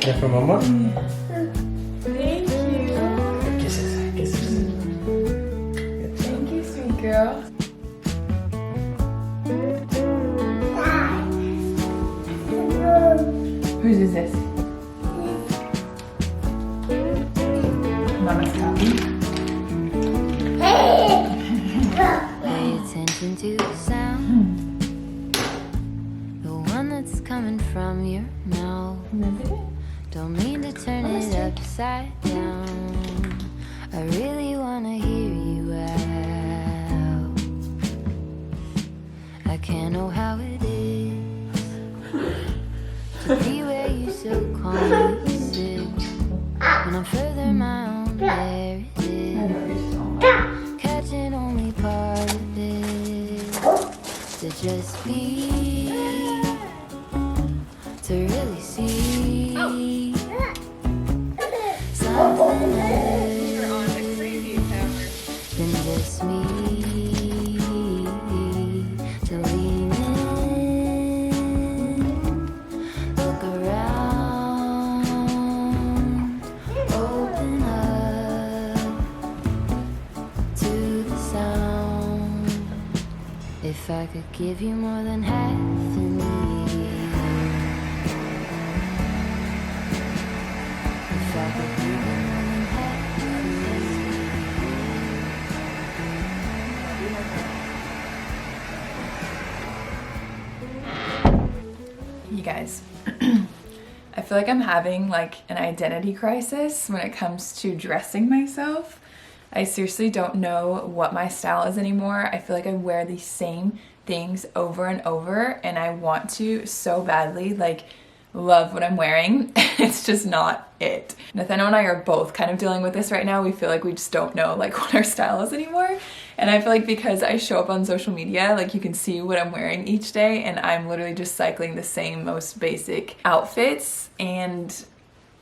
Yeah, for mama? Thank you. Kisses, kisses. Thank you, sweet girl. Whose is this? Mama's copy. Pay attention to the sound, the one that's coming from your mouth. Don't mean to turn it upside down. I really wanna hear you out. I can't know how it is to be where you so calmly sit. When I'm further my own, there it is. Catching only part of it. To just be, to really see something other than just me. To lean in, look around, open up to the sound. If I could give you more than half of me, if I could give you more than half of me. You guys, I feel like I'm having like an identity crisis when it comes to dressing myself. I seriously don't know what my style is anymore. I feel like I wear the same things over and over, and I want to so badly like love what I'm wearing. It's just not it. Nathaniel and I are both kind of dealing with this right now. We feel like we just don't know like what our style is anymore. And I feel like because I show up on social media, like you can see what I'm wearing each day, and I'm literally just cycling the same most basic outfits, and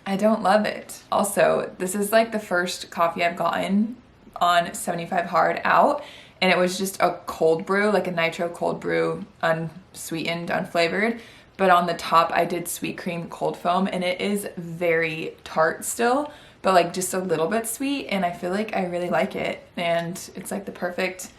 I don't love it. Also, this is like the first coffee I've gotten on 75 hard out, and it was just a cold brew, like a nitro cold brew, unsweetened, unflavored. But on the top I did sweet cream cold foam, and it is very tart still, but like just a little bit sweet, and I feel like I really like it, and it's like the perfect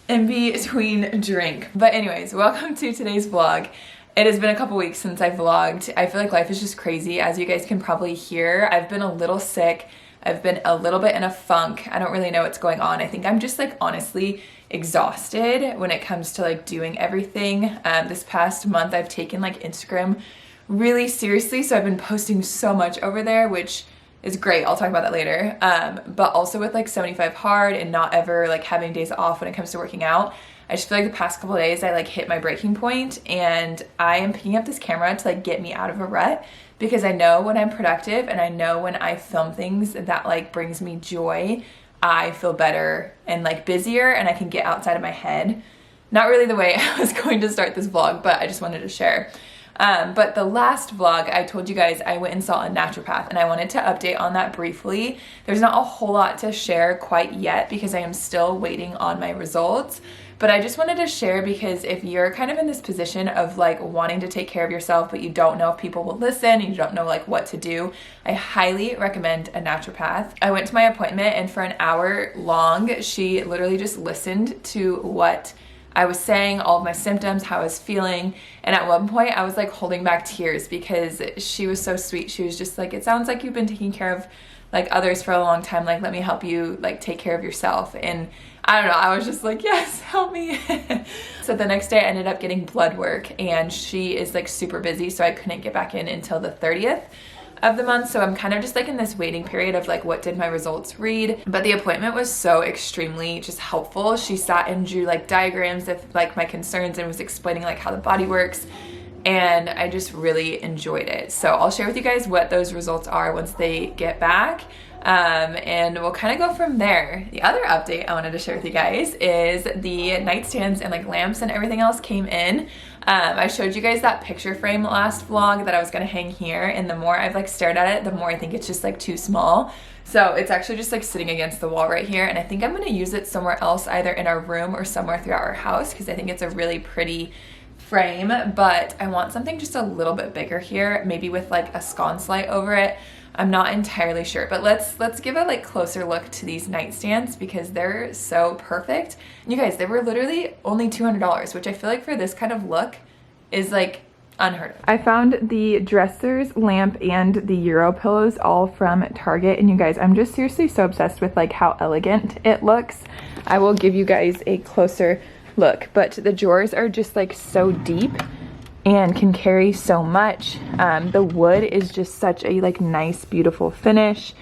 in-between drink. But anyways, welcome to today's vlog. It has been a couple weeks since I vlogged. I feel like life is just crazy, as you guys can probably hear. I've been a little sick. I've been a little bit in a funk. I don't really know what's going on. I think I'm just like honestly exhausted when it comes to like doing everything. This past month I've taken like Instagram really seriously, so I've been posting so much over there, which is great. I'll talk about that later. But also with like 75 hard and not ever like having days off when it comes to working out, I just feel like the past couple of days I like hit my breaking point, and I am picking up this camera to like get me out of a rut, because I know when I'm productive and I know when I film things that like brings me joy, I feel better and like busier, and I can get outside of my head. Not really the way I was going to start this vlog, but I just wanted to share. But the last vlog I told you guys I went and saw a naturopath, and I wanted to update on that briefly. There's not a whole lot to share quite yet because I am still waiting on my results. But I just wanted to share, because if you're kind of in this position of like wanting to take care of yourself, but you don't know if people will listen and you don't know like what to do, I highly recommend a naturopath. I went to my appointment, and for an hour long, she literally just listened to what I was saying, all of my symptoms, how I was feeling. And at one point I was like holding back tears because she was so sweet. She was just like, it sounds like you've been taking care of like others for a long time. Like, let me help you like take care of yourself. And I don't know, I was just like, yes, help me. So the next day I ended up getting blood work, and she is like super busy, so I couldn't get back in until the 30th of the month. So I'm kind of just like in this waiting period of like, what did my results read? But the appointment was so extremely just helpful. She sat and drew like diagrams of like my concerns and was explaining like how the body works, and I just really enjoyed it. So I'll share with you guys what those results are once they get back. And we'll kind of go from there. The other update I wanted to share with you guys is the nightstands and like lamps and everything else came in. I showed you guys that picture frame last vlog that I was gonna hang here, and the more I've like stared at it, the more I think it's just like too small. So it's actually just like sitting against the wall right here, and I think I'm gonna use it somewhere else, either in our room or somewhere throughout our house, because I think it's a really pretty frame, but I want something just a little bit bigger here, maybe with like a sconce light over it. I'm not entirely sure, but let's give a like closer look to these nightstands because they're so perfect. And you guys, they were literally only $200, which I feel like for this kind of look is like unheard of. I found the dressers, lamp, and the Euro pillows all from Target, and you guys, I'm just seriously so obsessed with like how elegant it looks. I will give you guys a closer look, but the drawers are just like so deep and can carry so much. The wood is just such a like nice, beautiful finish.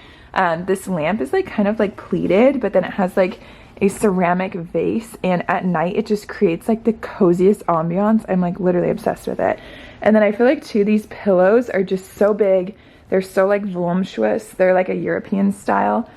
This lamp is like kind of like pleated, but then it has like a ceramic vase, and at night it just creates like the coziest ambiance. I'm like literally obsessed with it. And then I feel like too, these pillows are just so big. They're so like voluptuous. They're like a European style.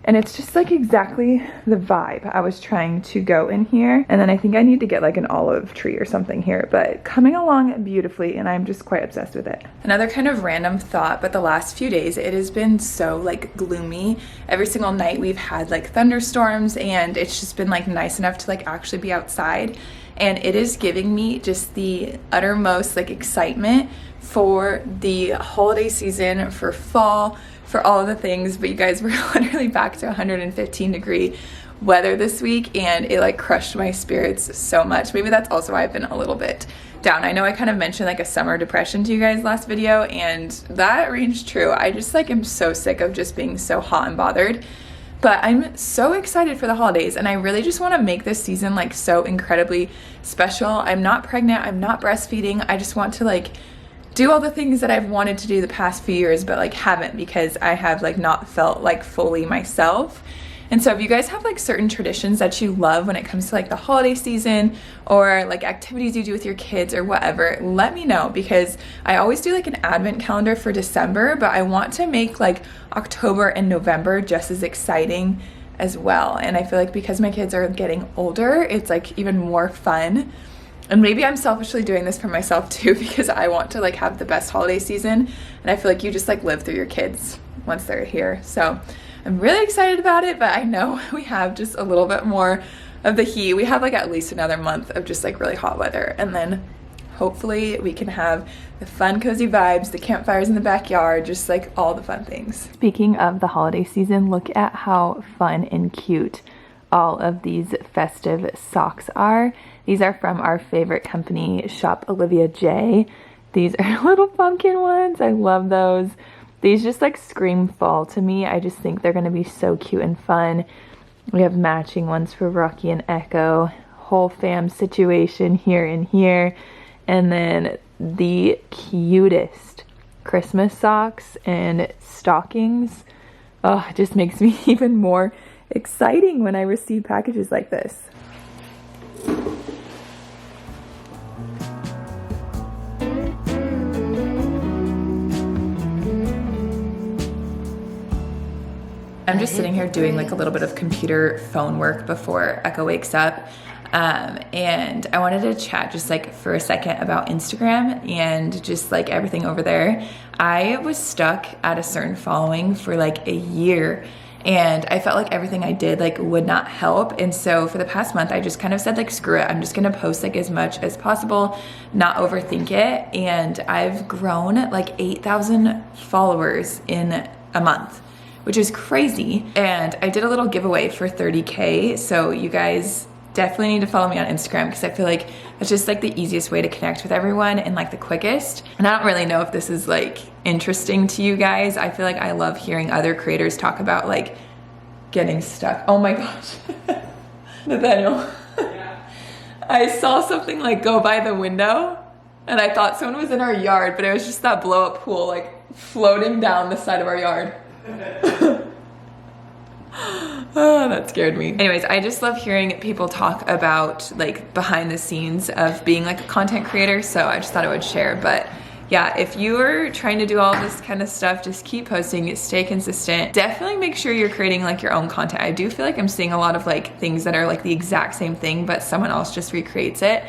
And it's just like exactly the vibe I was trying to go in here. And then I think I need to get like an olive tree or something here, but coming along beautifully, and I'm just quite obsessed with it. Another kind of random thought, but the last few days it has been so like gloomy. Every single night we've had like thunderstorms, and it's just been like nice enough to like actually be outside. And it is giving me just the uttermost like excitement for the holiday season, for fall, for all of the things. But you guys, we're literally back to 115-degree weather this week, and it like crushed my spirits so much. Maybe that's also why I've been a little bit down. I know I kind of mentioned like a summer depression to you guys last video, and that rings true. I just like am so sick of just being so hot and bothered. But I'm so excited for the holidays, and I really just want to make this season like so incredibly special. I'm not pregnant, I'm not breastfeeding. I just want to like do all the things that I've wanted to do the past few years, but like haven't, because I have like not felt like fully myself. And so if you guys have like certain traditions that you love when it comes to like the holiday season, or like activities you do with your kids or whatever, let me know, because I always do like an advent calendar for December, but I want to make like October and November just as exciting as well. And I feel like because my kids are getting older, it's like even more fun. And maybe I'm selfishly doing this for myself too, because I want to like have the best holiday season, and I feel like you just like live through your kids once they're here. So I'm really excited about it, but I know we have just a little bit more of the heat. We have like at least another month of just like really hot weather, and then hopefully we can have the fun, cozy vibes, the campfires in the backyard, just like all the fun things. Speaking of the holiday season, look at how fun and cute all of these festive socks are. These are from our favorite company, Shop Olivia J. These are little pumpkin ones. I love those. These just like scream fall to me. I just think they're going to be so cute and fun. We have matching ones for Rocky and Echo. Whole fam situation here and here. And then the cutest Christmas socks and stockings. Oh, it just makes me even more exciting when I receive packages like this. I'm just sitting here doing like a little bit of computer phone work before Echo wakes up. And I wanted to chat just like for a second about Instagram and just like everything over there. I was stuck at a certain following for like a year, and I felt like everything I did like would not help. And so for the past month, I just kind of said like, screw it. I'm just going to post like as much as possible, not overthink it. And I've grown like 8,000 followers in a month, which is crazy. And I did a little giveaway for 30K. So you guys definitely need to follow me on Instagram, because I feel like it's just like the easiest way to connect with everyone and like the quickest. And I don't really know if this is like interesting to you guys. I feel like I love hearing other creators talk about like getting stuck. Oh my gosh. Nathaniel. Yeah. I saw something like go by the window, and I thought someone was in our yard, but it was just that blow up pool like floating down the side of our yard. Oh, that scared me. Anyways, I just love hearing people talk about like behind the scenes of being like a content creator, so I just thought I would share. But yeah, if you are trying to do all this kind of stuff, just keep posting, stay consistent. Definitely make sure you're creating like your own content. I do feel like I'm seeing a lot of like things that are like the exact same thing, but someone else just recreates it.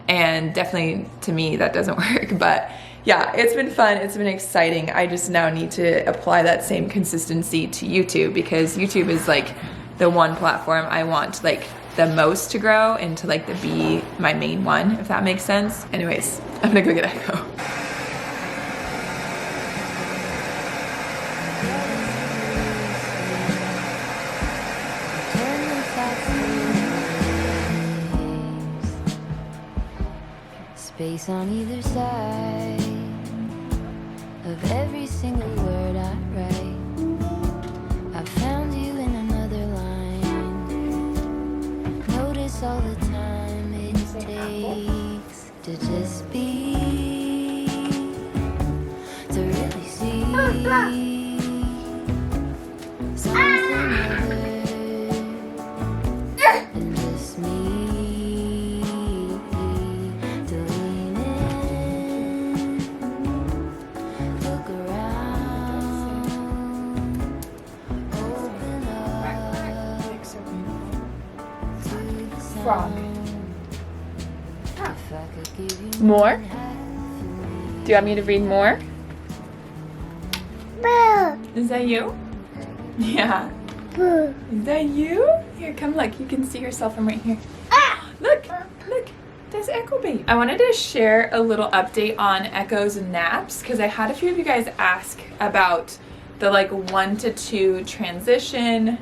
And definitely to me, that doesn't work. But yeah, it's been fun, it's been exciting. I just now need to apply that same consistency to YouTube, because YouTube is like the one platform I want like the most to grow and to like be my main one, if that makes sense. Anyways, I'm gonna go get Echo. Space on either side of every single word I write. I found you in another line. Notice all the time it takes to just be, to really see something other than just me. To lean in, look around, open up to the Frog. sound. If I could give you More? half of me. Do you want me to read more? Is that you? Yeah. Is that you? Here, come look. You can see yourself from right here. Look, look. There's Echo baby. I wanted to share a little update on Echo's naps because I had a few of you guys ask about the like 1 to 2 transition,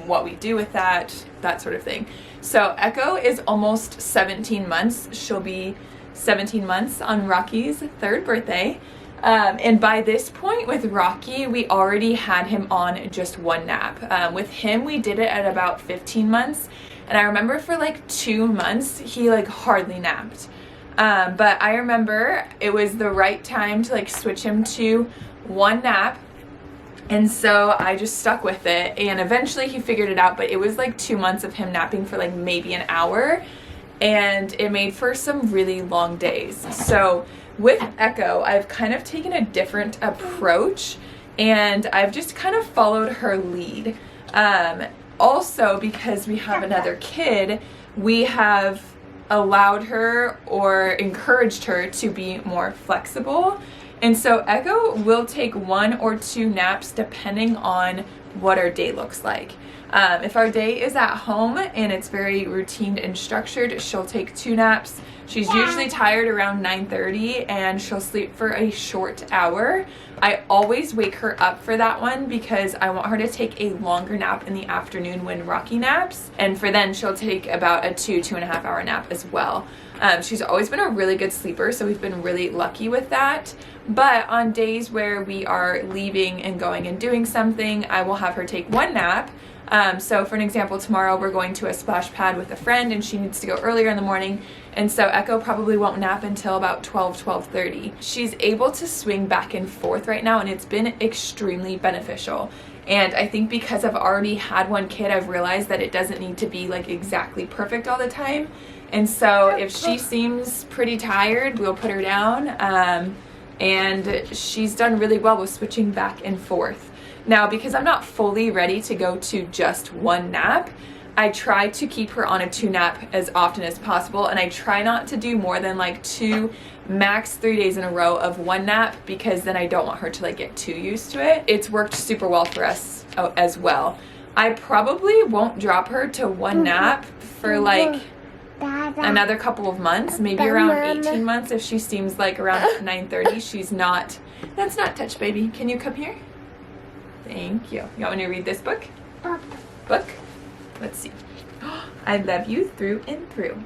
what we do with that sort of thing. So Echo is almost 17 months. She'll be 17 months on Rocky's 3rd birthday. And by this point with Rocky, we already had him on just 1 nap. With him, we did it at about 15 months. And I remember for like 2 months, he like hardly napped. But I remember it was the right time to like switch him to 1 nap. And so I just stuck with it. And eventually he figured it out, but it was like 2 months of him napping for like maybe an hour. And it made for some really long days. So with Echo, I've kind of taken a different approach and I've just kind of followed her lead. Also, because we have another kid, we have allowed her or encouraged her to be more flexible. And so Echo will take 1 or 2 naps depending on what our day looks like. If our day is at home and it's very routine and structured, she'll take 2 naps. She's usually tired around 9:30 and she'll sleep for a short hour. I always wake her up for that one because I want her to take a longer nap in the afternoon when Rocky naps. And for then she'll take about a 2.5 hour nap as well. She's always been a really good sleeper, so we've been really lucky with that. But on days where we are leaving and going and doing something, I will have her take 1 nap. So for an example, tomorrow we're going to a splash pad with a friend and she needs to go earlier in the morning. And so Echo probably won't nap until about 12:30. She's able to swing back and forth right now and it's been extremely beneficial. And I think because I've already had 1 kid, I've realized that it doesn't need to be like exactly perfect all the time. And so if she seems pretty tired, we'll put her down. And she's done really well with switching back and forth. Now, because I'm not fully ready to go to just 1 nap, I try to keep her on a 2 nap as often as possible, and I try not to do more than like 2, max 3 days in a row of 1 nap because then I don't want her to like get too used to it. It's worked super well for us as well. I probably won't drop her to 1 nap for like another couple of months, maybe around 18 months if she seems like around 9:30 she's not. That's not touch, baby. Can you come here? Thank you. You want me to read this book? Book? Let's see. I love you through and through.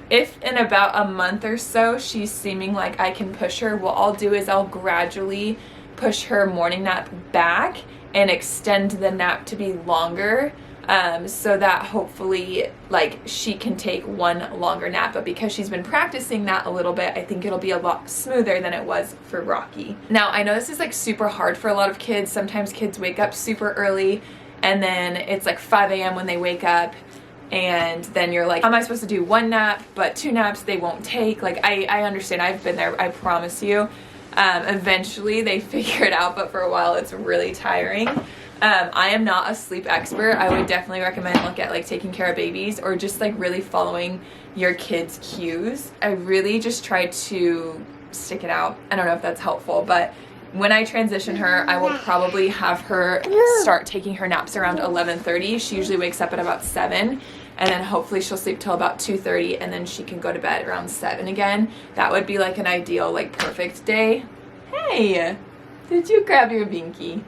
If in about a month or so she's seeming like I can push her, what I'll do is I'll gradually push her morning nap back and extend the nap to be longer, so that hopefully like she can take 1 longer nap. But because she's been practicing that a little bit, I think it'll be a lot smoother than it was for Rocky. Now I know this is like super hard for a lot of kids. Sometimes kids wake up super early and then it's like 5 a.m. when they wake up and then you're like, how am I supposed to do 1 nap but 2 naps they won't take? Like I understand, I've been there, I promise you. Eventually they figure it out, but for a while it's really tiring. I am not a sleep expert. I would definitely recommend look at like taking care of babies or just like really following your kids' cues. I really just try to stick it out. I don't know if that's helpful, but when I transition her, I will probably have her start taking her naps around 11:30. She usually wakes up at about 7, and then hopefully she'll sleep till about 2:30, and then she can go to bed around 7 again. That would be like an ideal, like perfect day. Hey, did you grab your binky?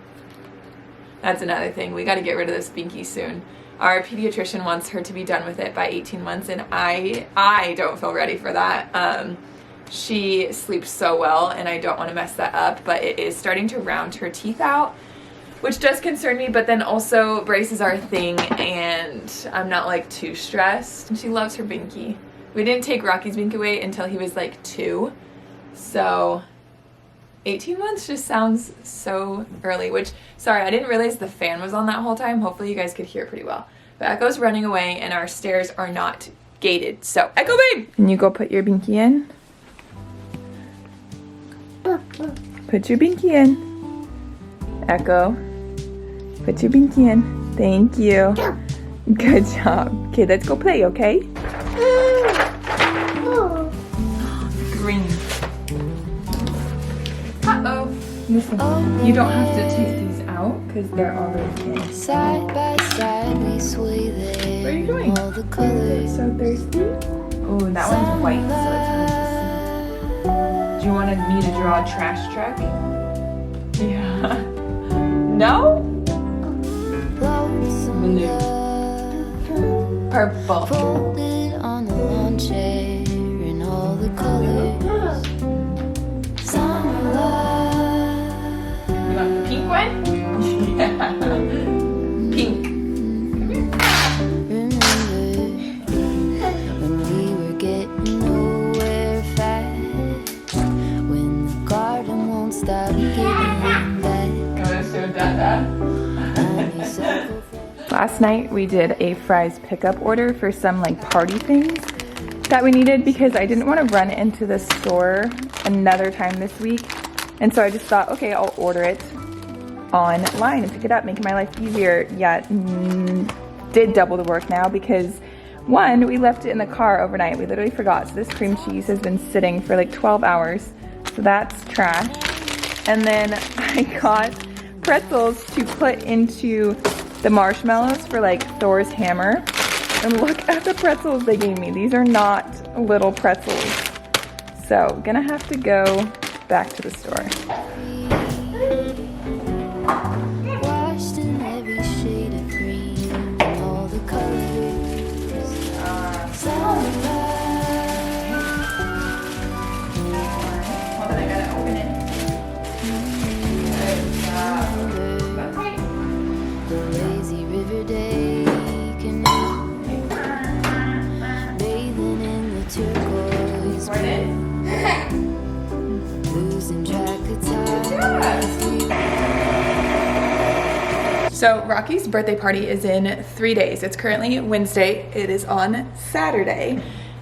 That's another thing. We got to get rid of this binky soon. Our pediatrician wants her to be done with it by 18 months, and I don't feel ready for that. She sleeps so well, and I don't want to mess that up, but it is starting to round her teeth out, which does concern me, but then also braces are a thing, and I'm not like too stressed. And she loves her binky. We didn't take Rocky's binky away until he was like 2, so 18 months just sounds so early, which, sorry, I didn't realize the fan was on that whole time. Hopefully you guys could hear it pretty well. But Echo's running away, and our stairs are not gated, so Echo babe! Can you go put your binky in? Put your binky in. Echo, put your binky in. Thank you. Good job. Okay, let's go play, okay? Green. Uh-oh. Listen, you don't have to take these out because they're already in. Side by side we sway there. Where are you going? All the colors. So thirsty? Oh, that one's white, so it's hard to see. Do you want me to draw a trash truck? Yeah. No? Blue. Purple. Folded on the lawn chair in all the colors. Summer love. You want the pink one? Yeah. Pink. Remember when we were getting nowhere fast? When the garden won't stop giving back. Wanna show Dada? Honeysuckle. Last night we did a fries pickup order for some like party things that we needed because I didn't want to run into the store another time this week. And so I just thought, okay, I'll order it online and pick it up, making my life easier. Yet did double the work now because one, we left it in the car overnight. We literally forgot. So this cream cheese has been sitting for like 12 hours. So that's trash. And then I got pretzels to put into the marshmallows for like Thor's hammer. And look at the pretzels they gave me. These are not little pretzels. So gonna have to go back to the store. Washed in every shade of green and all the colors. Summer Hold on, I gotta open it. Good job. That's right. the lazy river day canal, bathing in the turquoise Right in. blue, losing track of time. So Rocky's birthday party is in 3 days. It's currently Wednesday. It is on Saturday.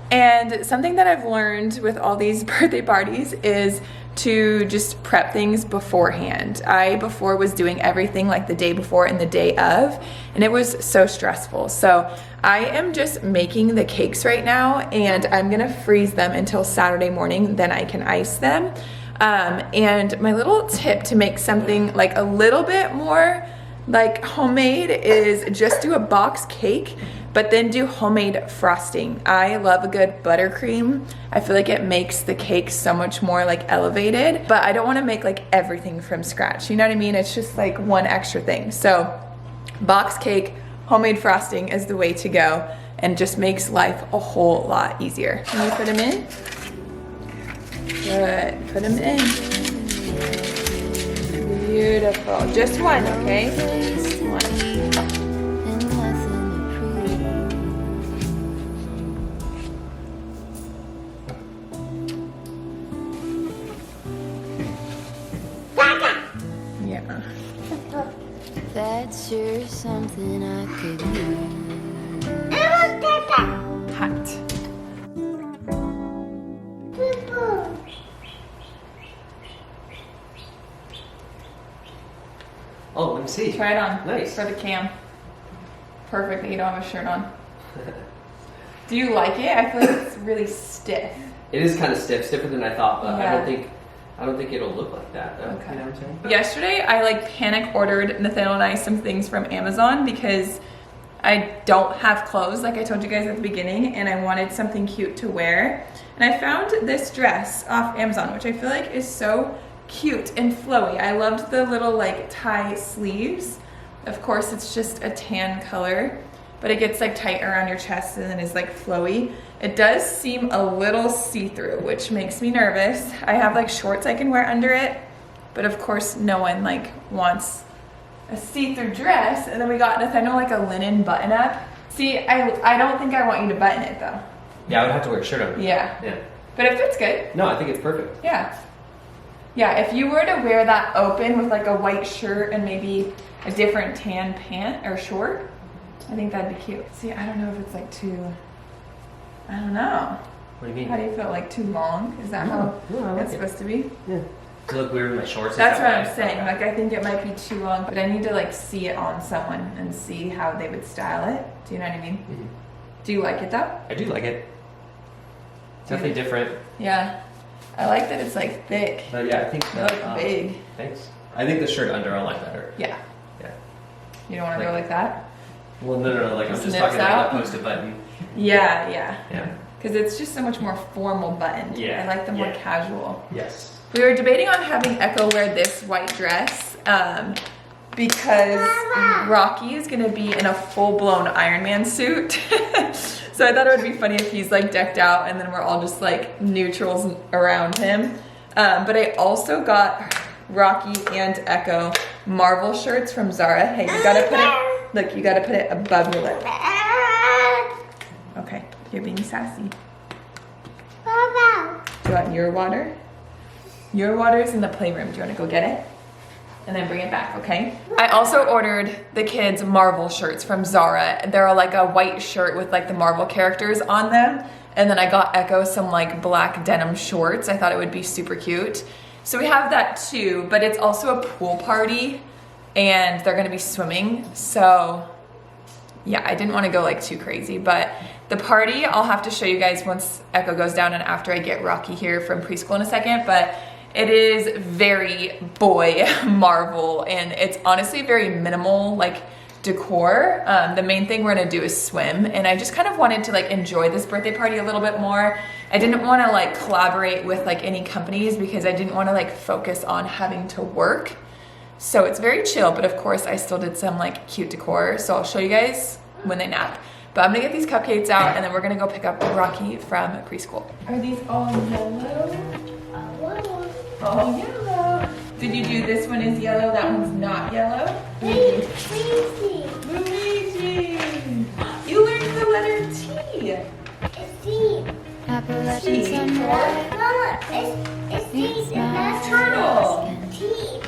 And something that I've learned with all these birthday parties is to just prep things beforehand. I before was doing everything like the day before and the day of, and it was so stressful. So I am just making the cakes right now, and I'm gonna freeze them until Saturday morning, then I can ice them. And my little tip to make something like a little bit more like homemade is just do a box cake, but then do homemade frosting. I love a good buttercream. I feel like it makes the cake so much more like elevated, but I don't wanna make like everything from scratch. You know what I mean? It's just like one extra thing. So box cake, homemade frosting is the way to go, and just makes life a whole lot easier. Can you put them in? Good, put them in. Beautiful, just one, okay? Just one. And nothing to Yeah. prove. That's sure something I could use. Hot. Oh, let me see. Try it on. Nice. For the cam. Perfect that you don't have a shirt on. Do you like it? I feel like it's really stiff. It is kind of stiff, stiffer than I thought, but I Yeah. don't think I don't think it'll look like that though. Okay. You know what I'm saying? Yesterday, I like panic ordered Nathaniel and I some things from Amazon because I don't have clothes, like I told you guys at the beginning, and I wanted something cute to wear. And I found this dress off Amazon, which I feel like is so cute and flowy. I loved the little like tie sleeves. Of course, it's just a tan color, but it gets like tight around your chest and then is like flowy. It does seem a little see-through, which makes me nervous. I have like shorts I can wear under it, but of course no one like wants a see-through dress. And then we got Nathaniel like a linen button-up. See, I don't think I want you to button it though. Yeah, I would have to wear a shirt under it. Yeah. But it fits good. No, I think it's perfect. Yeah. Yeah, if you were to wear that open with like a white shirt and maybe a different tan pant or short, I think that'd be cute. See, I don't know if it's like too, I don't know. What do you mean? How do you feel, like too long? Is that how I like it's it. supposed to be? Yeah. To look weird with my shorts. That's what is I'm saying. Like, I think it might be too long, but I need to like see it on someone and see how they would style it. Do you know what I mean? Mm-hmm. Do you like it though? I do like it. It's definitely different. Yeah. I like that it's like thick. But yeah, I think It's like big. Thanks. I think the shirt under I like better. Yeah. Yeah. You don't want to go like that? Well, no. Like I'm Just just nips talking out? like a post-it button. Yeah. Yeah. Because it's just so much more formal buttoned. Yeah, I like the more yeah. casual. Yes. We were debating on having Echo wear this white dress because Rocky is going to be in a full-blown Iron Man suit. So I thought it would be funny if he's like decked out and then we're all just like neutrals around him. But I also got Rocky and Echo Marvel shirts from Zara. Hey, you gotta put it, look, you gotta put it above your lip. Okay, you're being sassy. Do you want your water? Your water's in the playroom. Do you want to go get it? And then bring it back, okay? I also ordered the kids Marvel shirts from Zara. They're like a white shirt with like the Marvel characters on them. And then I got Echo some like black denim shorts. I thought it would be super cute. So we have that too, but it's also a pool party and they're gonna be swimming. So yeah, I didn't want to go like too crazy, but the party I'll have to show you guys once Echo goes down and after I get Rocky here from preschool in a second, but it is very boy Marvel and it's honestly very minimal like decor. The main thing we're gonna do is swim and I just kind of wanted to like enjoy this birthday party a little bit more. I didn't want to like collaborate with like any companies because I didn't want to like focus on having to work. So it's very chill, but of course I still did some like cute decor. So I'll show you guys when they nap. But I'm gonna get these cupcakes out and then we're gonna go pick up Rocky from preschool. Are these all yellow? All yellow. Did you do this one is yellow, that one's not yellow? Luigi. Luigi. You learned the letter T. It's T. Appalachian T. sunrise. Mama, it's T. It's not Turtle. T.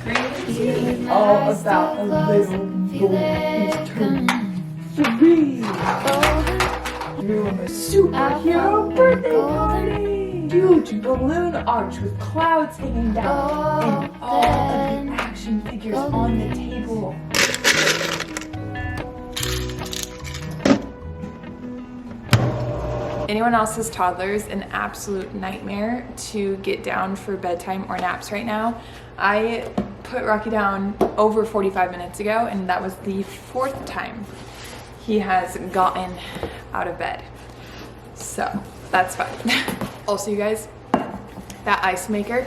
Green tea. All about a little golden turtle. Three. You're a superhero birthday party. Huge balloon arch with clouds hanging down and all of the action figures on the table. Anyone else's toddler's an absolute nightmare to get down for bedtime or naps right now. I put Rocky down over 45 minutes ago and that was the 4th time he has gotten out of bed. So that's fun. Also, you guys, that ice maker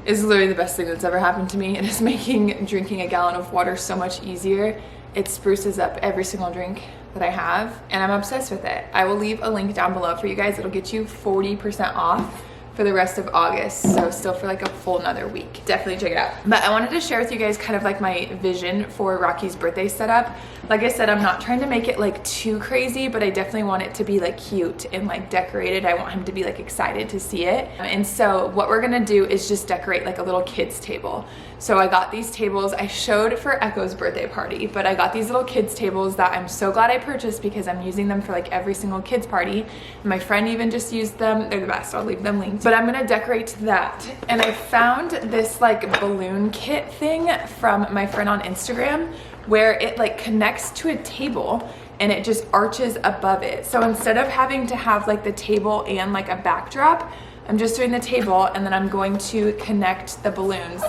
is literally the best thing that's ever happened to me. It is making drinking a gallon of water so much easier. It spruces up every single drink that I have and I'm obsessed with it. I will leave a link down below for you guys. It'll get you 40% off for the rest of August, so still for like a full another week. Definitely check it out. But I wanted to share with you guys kind of like my vision for Rocky's birthday setup. Like I said, I'm not trying to make it like too crazy, but I definitely want it to be like cute and like decorated. I want him to be like excited to see it. And so what we're gonna do is just decorate like a little kids table. So I got these tables I showed for Echo's birthday party, but I got these little kids tables that I'm so glad I purchased because I'm using them for like every single kids party. My friend even just used them. They're the best. I'll leave them linked. But I'm gonna decorate that. And I found this like balloon kit thing from my friend on Instagram where it like connects to a table and it just arches above it. So instead of having to have like the table and like a backdrop, I'm just doing the table, and then I'm going to connect the balloons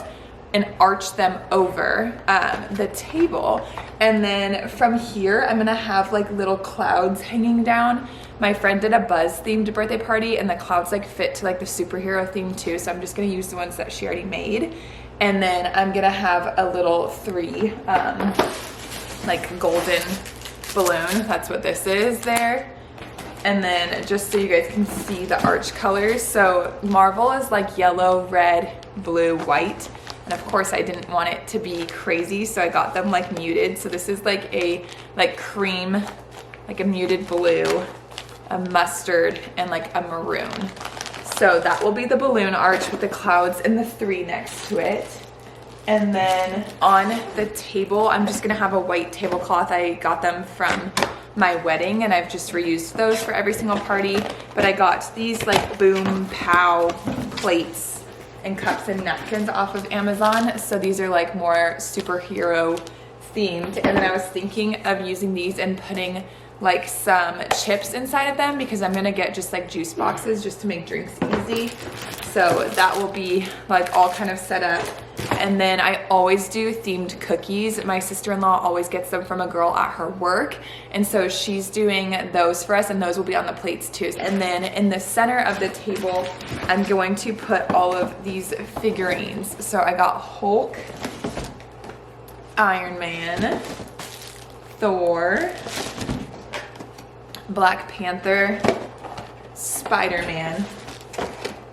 and arch them over the table. And then from here, I'm gonna have like little clouds hanging down. My friend did a Buzz themed birthday party, and the clouds like fit to like the superhero theme too. So I'm just gonna use the ones that she already made. And then I'm gonna have a little 3 like golden balloon. That's what this is there. And then just so you guys can see the arch colors. So Marvel is like yellow, red, blue, white. And of course I didn't want it to be crazy, so I got them like muted. So this is like a cream, like a muted blue, a mustard, and like a maroon. So that will be the balloon arch with the clouds and the 3 next to it. And then on the table, I'm just gonna have a white tablecloth. I got them from my wedding, and I've just reused those for every single party. But I got these like boom pow plates and cups and napkins off of Amazon. So these are like more superhero themed. And then I was thinking of using these and putting like some chips inside of them, because I'm gonna get just like juice boxes just to make drinks easy. So that will be like all kind of set up. And then I always do themed cookies. My sister-in-law always gets them from a girl at her work. And so she's doing those for us, and those will be on the plates too. And then in the center of the table, I'm going to put all of these figurines. So I got Hulk, Iron Man, Thor, Black Panther, Spider-Man,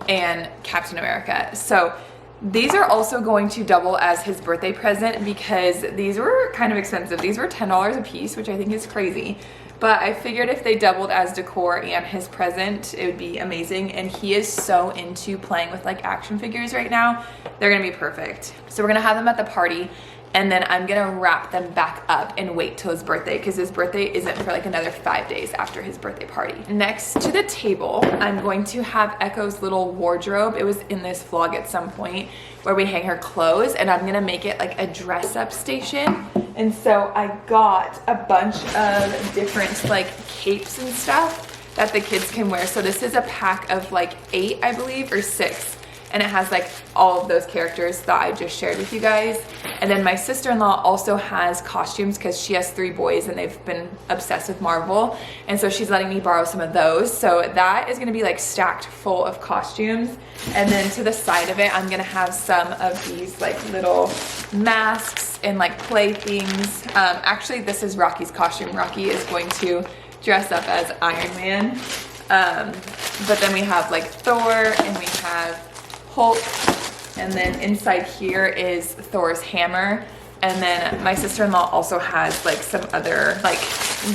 and Captain America. So these are also going to double as his birthday present, because these were kind of expensive. These were $10 a piece, which I think is crazy. But I figured if they doubled as decor and his present, it would be amazing. And he is so into playing with like action figures right now. They're gonna be perfect. So we're gonna have them at the party, and then I'm gonna wrap them back up and wait till his birthday, because his birthday isn't for like another 5 days after his birthday party. Next to the table, I'm going to have Echo's little wardrobe. It was in this vlog at some point where we hang her clothes, and I'm gonna make it like a dress up station. And so I got a bunch of different like capes and stuff that the kids can wear. So this is a pack of like 8, I believe, or 6. And it has like all of those characters that I just shared with you guys. And then my sister-in-law also has costumes, because she has 3 boys and they've been obsessed with Marvel. And so she's letting me borrow some of those. So that is gonna be like stacked full of costumes. And then to the side of it, I'm gonna have some of these like little masks and like play things. Actually, this is Rocky's costume. Rocky is going to dress up as Iron Man. But then we have like Thor, and we have Hulk, and then inside here is Thor's hammer. And then my sister-in-law also has like some other like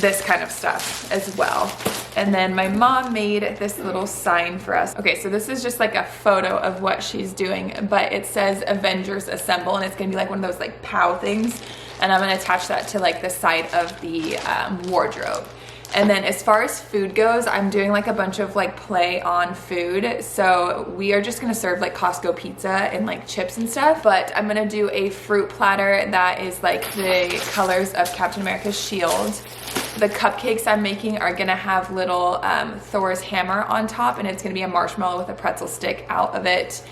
this kind of stuff as well. And then my mom made this little sign for us. Okay, so this is just like a photo of what she's doing, but it says Avengers Assemble, and it's gonna be like one of those like POW things. And I'm gonna attach that to like the side of the wardrobe. And then as far as food goes, I'm doing like a bunch of like play on food. So we are just gonna serve like Costco pizza and like chips and stuff. But I'm gonna do a fruit platter that is like the colors of Captain America's shield. The cupcakes I'm making are gonna have little Thor's hammer on top, and it's gonna be a marshmallow with a pretzel stick out of it.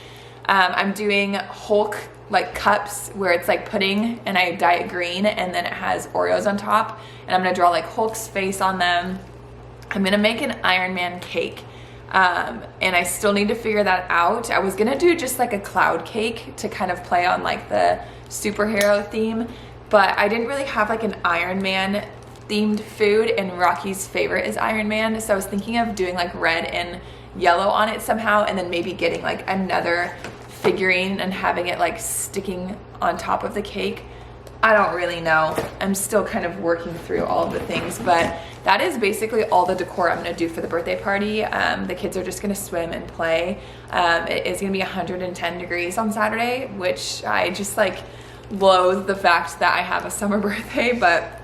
I'm doing Hulk like cups where it's like pudding, and I dye it green, and then it has Oreos on top, and I'm gonna draw like Hulk's face on them. I'm gonna make an Iron Man cake, and I still need to figure that out. I was gonna do just like a cloud cake to kind of play on like the superhero theme, but I didn't really have like an Iron Man themed food, and Rocky's favorite is Iron Man, so I was thinking of doing like red and yellow on it somehow, and then maybe getting like another figurine and having it like sticking on top of the cake. I don't really know. I'm still kind of working through all of the things, but that is basically all the decor I'm gonna do for the birthday party. The kids are just gonna swim and play. It is gonna be 110 degrees on Saturday, which I just like loathe the fact that I have a summer birthday, but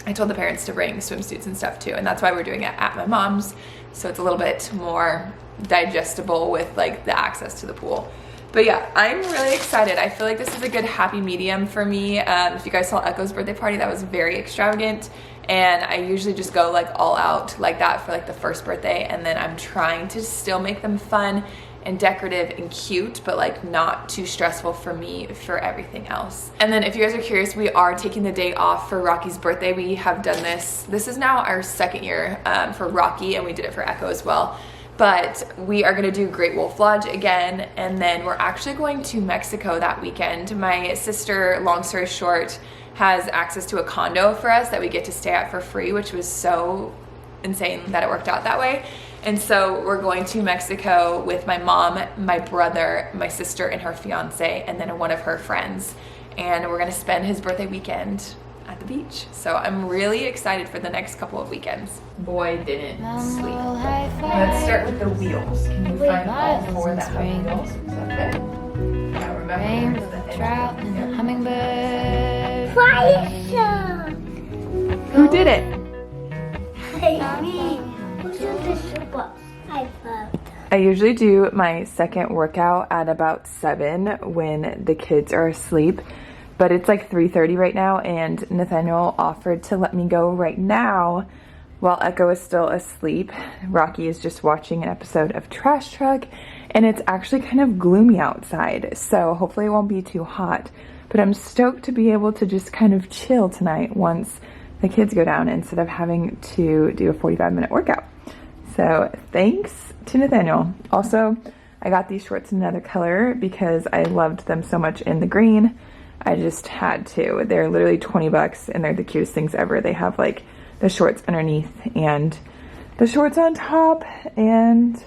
I told the parents to bring swimsuits and stuff too, and that's why we're doing it at my mom's, so it's a little bit more digestible with like the access to the pool. But yeah, I'm really excited. I feel like this is a good happy medium for me. If you guys saw Echo's birthday party, that was very extravagant. And I usually just go like all out like that for like the first birthday. And then I'm trying to still make them fun and decorative and cute, but like not too stressful for me for everything else. And then if you guys are curious, we are taking the day off for Rocky's birthday. We have done this. This is now our second year for Rocky, and we did it for Echo as well. But we are gonna do Great Wolf Lodge again, and then we're actually going to Mexico that weekend. My sister, long story short, has access to a condo for us that we get to stay at for free, which was so insane that it worked out that way. And so we're going to Mexico with my mom, my brother, my sister and her fiance, and then one of her friends. And we're gonna spend his birthday weekend at the beach. So I'm really excited for the next couple of weekends. Boy didn't sleep. Let's start with the wheels. Can you find all four that have wheels? Is that good? Yeah, remember there's the engine. Trout and a hummingbird. Fire! Who did it? Me. Who's in the super? I love. I usually do my second workout at about 7 when the kids are asleep, but it's like 3:30 right now, and Nathaniel offered to let me go right now while Echo is still asleep. Rocky is just watching an episode of Trash Truck, and it's actually kind of gloomy outside, so hopefully it won't be too hot, but I'm stoked to be able to just kind of chill tonight once the kids go down instead of having to do a 45-minute workout. So thanks to Nathaniel. Also, I got these shorts in another color because I loved them so much in the green. I just had to. They're literally 20 bucks and they're the cutest things ever. They have like the shorts underneath and the shorts on top, and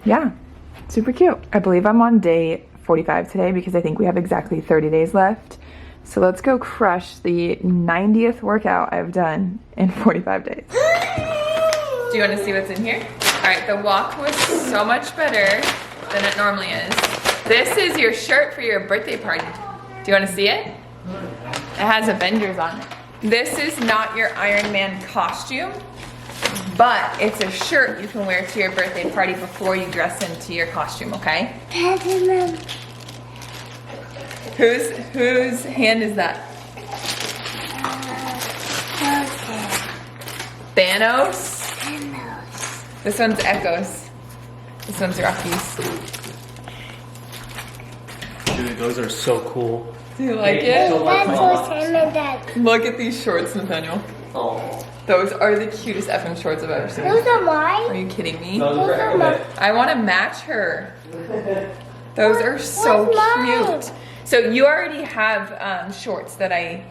yeah, super cute. I believe I'm on day 45 today because I think we have exactly 30 days left. So let's go crush the 90th workout I've done in 45 days. Do you want to see what's in here? All right, the walk was so much better than it normally is. This is your shirt for your birthday party. Do you want to see it? It has Avengers on it. This is not your Iron Man costume, but it's a shirt you can wear to your birthday party before you dress into your costume, okay? Whose hand is that? Thanos? This one's Echo's. This one's Rocky's. Dude, those are so cool. Do you like They it? so like That's my what Sam and Dad. Look at these shorts, Nathaniel. Oh. Those are the cutest effing shorts I've ever seen. Those are Are mine. you kidding me? Those are Those are my- I want to match her. Those are so Where's mine? cute. So you already have shorts that I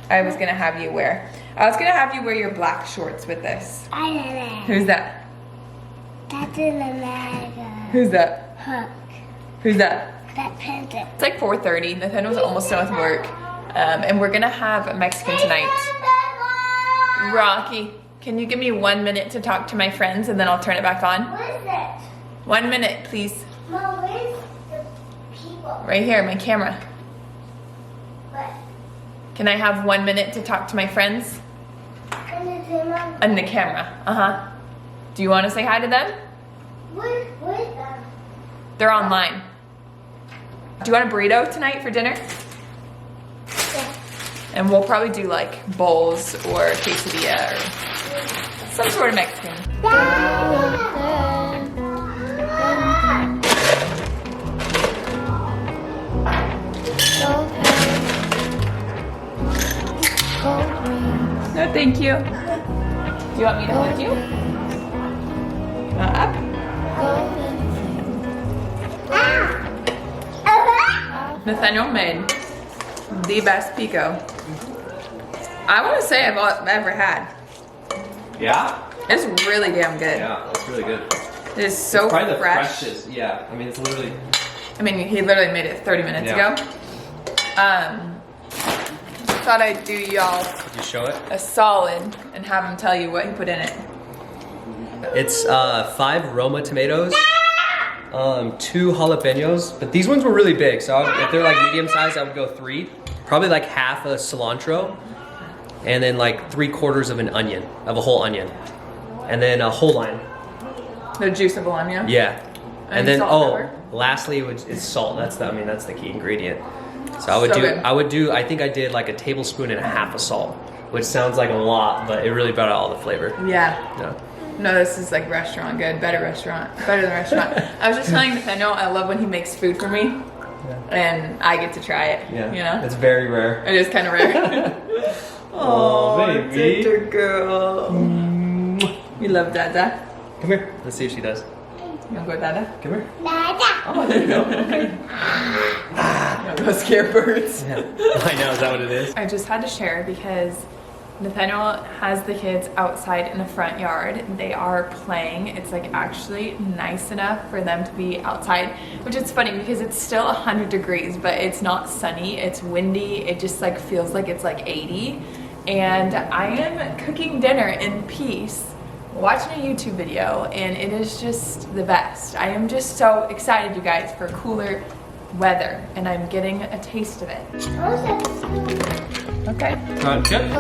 was gonna have you wear. I was gonna have you wear your black shorts with this. I don't know. Who's that? That's in America. Who's that? Hook. Who's that? That pencil. It's like 4:30. Nathaniel's almost done with work, and we're gonna have Mexican tonight. Rocky, can you give me 1 minute to talk to my friends, and then I'll turn it back on? What is it? 1 minute, please. Mom, where's the people? Right here, my camera. What? Can I have 1 minute to talk to my friends? And the Mom. On the camera. Uh-huh. Do you want to say hi to them? Where's them? They're online. Do you want a burrito tonight for dinner? Yeah. And we'll probably do like bowls or quesadilla or some sort of Mexican. No, thank you. Do you want me to hold you? Up. Nathaniel made the best pico I want to say I've ever had. Yeah? It's really damn good. Yeah, that's really good. It is so Probably the fresh. freshest. Yeah, I mean, it's literally. I mean, he literally made it 30 minutes Yeah. ago. Thought I'd do y'all Did you show it? a solid and have him tell you what he put in it. It's 5 Roma tomatoes, 2 jalapenos, but these ones were really big, so if they're like medium size, I would go 3. Probably like half a cilantro, and then like 3/4 of an onion, of a whole onion, and then a whole lime. The juice of a lemon. Yeah, and then salt and pepper. lastly, it's salt. That's the key ingredient. So I would do. I think I did like a tablespoon and a half of salt, which sounds like a lot, but it really brought out all the flavor. Yeah. Yeah. No, this is like restaurant good, better than restaurant. I was just telling Nathaniel I love when he makes food for me, and I get to try it. Yeah, you know, it's very rare. it is kind of rare. Oh, baby. Good girl. You love Dada. Come here. Let's see if she does. You wanna go with Dada? Come here. Dada. Oh, there you go. Okay. You wanna go scare birds? Yeah. I know. Is that what it is? I just had to share because Nathaniel has the kids outside in the front yard. They are playing. It's like actually nice enough for them to be outside, which is funny because it's still 100 degrees, but it's not sunny. It's windy. It just like feels like it's like 80. And I am cooking dinner in peace, watching a YouTube video, and it is just the best. I am just so excited, you guys, for cooler weather, and I'm getting a taste of it. Okay. Chip.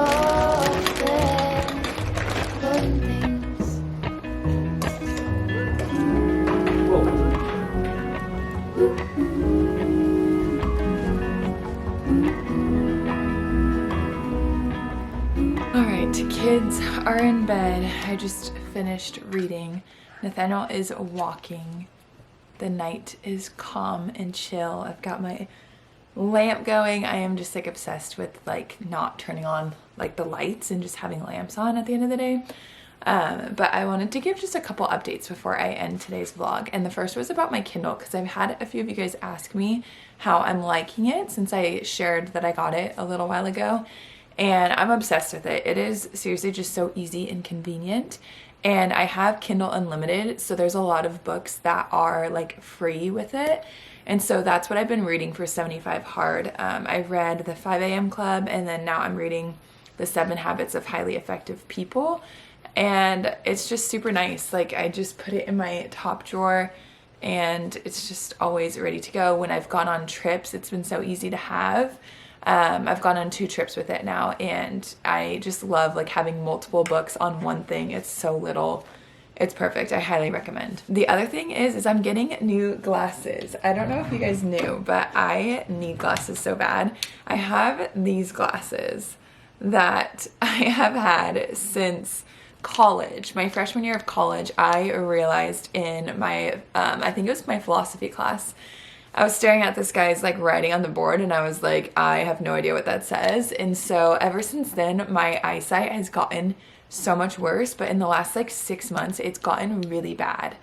Alright, kids are in bed. I just finished reading. Nathaniel is walking. The night is calm and chill. I've got my lamp going. I am just like obsessed with like not turning on like the lights and just having lamps on at the end of the day. But I wanted to give just a couple updates before I end today's vlog. And the first was about my Kindle, because I've had a few of you guys ask me how I'm liking it since I shared that I got it a little while ago. And I'm obsessed with it. It is seriously just so easy and convenient. And I have Kindle Unlimited, so there's a lot of books that are like free with it. And so that's what I've been reading for 75 hard. I read the 5 a.m. Club, and then now I'm reading the 7 Habits of Highly Effective People. And it's just super nice. Like I just put it in my top drawer and it's just always ready to go. When I've gone on trips, it's been so easy to have. I've gone on 2 trips with it now, and I just love like having multiple books on one thing. It's so little. It's perfect. I highly recommend. The other thing is I'm getting new glasses. I don't know if you guys knew, but I need glasses so bad. I have these glasses that I have had since college. My freshman year of college, I realized in my, I think it was my philosophy class, I was staring at this guy's like writing on the board, and I was like, I have no idea what that says. And so ever since then, my eyesight has gotten so much worse, but in the last like 6 months, it's gotten really bad.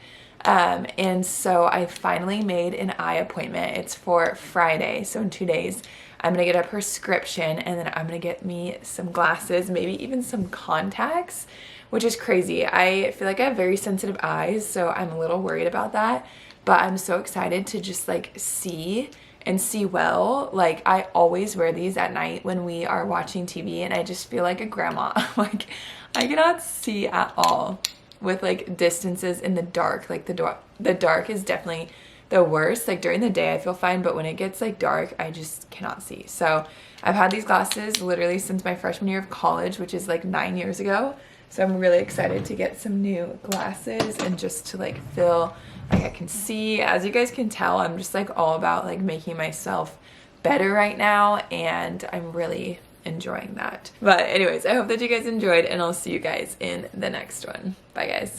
And so I finally made an eye appointment. It's for Friday, so in 2 days. I'm gonna get a prescription, and then I'm gonna get me some glasses, maybe even some contacts, which is crazy. I feel like I have very sensitive eyes, so I'm a little worried about that. But I'm so excited to just like see and see well. Like I always wear these at night when we are watching TV, and I just feel like a grandma. Like I cannot see at all with like distances in the dark. Like the dark is definitely the worst. Like during the day I feel fine, but when it gets like dark, I just cannot see. So I've had these glasses literally since my freshman year of college, which is like 9 years ago. So I'm really excited to get some new glasses and just to like feel like I can see. As you guys can tell, I'm just like all about like making myself better right now, and I'm really enjoying that. But anyways, I hope that you guys enjoyed, and I'll see you guys in the next one. Bye guys.